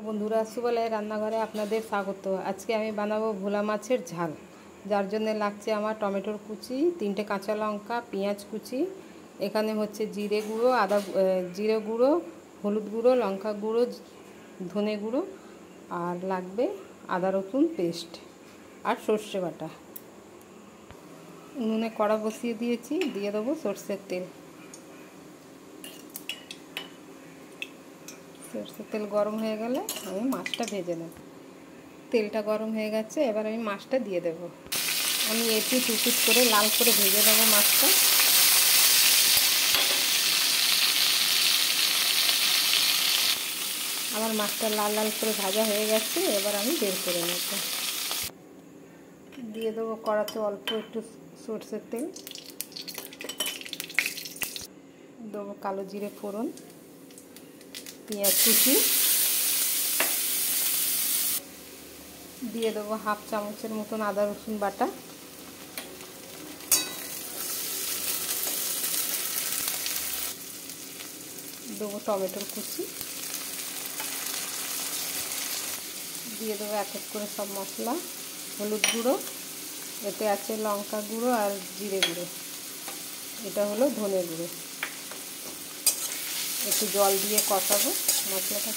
Hello বন্ধুরা, সুবলের রান্নাঘরে আপনাদের স্বাগত। আজকে আমি বানাবো ভোলা মাছের ঝাল। যার জন্য লাগছে আমার টমেটোর কুচি, 3টে কাঁচা লঙ্কা, পেঁয়াজ কুচি, এখানে হচ্ছে জিরে গুঁড়ো, জিরে গুঁড়ো, হলুদ গুঁড়ো, লঙ্কা গুঁড়ো, ধনে গুঁড়ো, আর লাগবে আদা রসুন পেস্ট আর সর্ষে বাটা। উনুনে কড়া বসিয়ে দিয়েছি, দিয়ে দেবো সর্ষের তেল। সরষের তেল গরম হয়ে গেলে আমি মাছটা ভেজে নেব। তেলটা গরম হয়ে গেছে, এবার আমি মাছটা দিয়ে দেব। আমি এপিট উপিট করে লাল করে ভেজে নেব মাছটা। আমার মাছটা লাল লাল করে ভাজা হয়ে গেছে, এবার আমি বের করে নেব। দিয়ে দেবো কড়াতে অল্প একটু সরষের তেল, দেবো কালো জিরে ফোড়ন, পেঁয়াজ কুচি, দিয়ে দেবো হাফ চামচের মতন আদা রসুন বাটা, দেবো টমেটোর কুচি, দিয়ে দেবো এক এক করে সব মশলা। হলুদ গুঁড়ো, এতে আছে লঙ্কা গুঁড়ো আর জিরে গুঁড়ো, এটা হলো ধনে গুঁড়ো। একটু জল দিয়ে কষাবো মশলাটা,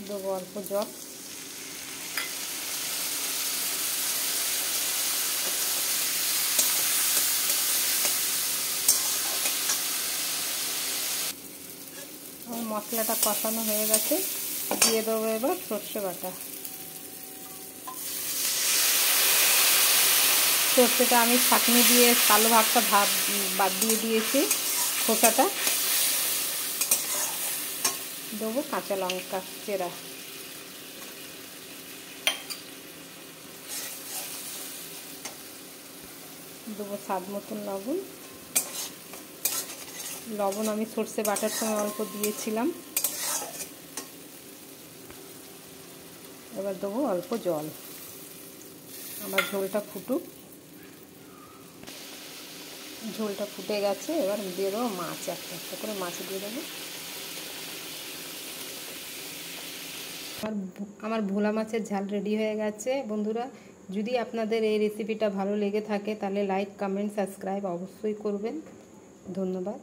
দেবো অল্প জল, মশলাটা কষানো হয়ে গেছে, দিয়ে দেবো এবার সর্ষে বাটা। সর্ষেটা আমি ছাঁকনি দিয়ে কালো ভাগটা বাদ দিয়ে দিয়েছি, খোসাটা। দেবো কাঁচা লঙ্কা চেরা, দেবো স্বাদ মতন লবণ। লবণ আমি সর্ষে বাটার সময় অল্প দিয়েছিলাম। এবার দেবো অল্প জল। আমার ঝোলটা ফুটুক। ঝোলটা ফুটে গেছে, এবার দিয়ে দেবো মাছ, একটা একটা করে মাছ দিয়ে দেবো। আমার ভোলা মাছের ঝাল রেডি হয়ে গেছে। বন্ধুরা, যদি আপনাদের এই রেসিপিটা ভালো লেগে থাকে তাহলে লাইক, কমেন্ট, সাবস্ক্রাইব অবশ্যই করবেন। ধন্যবাদ।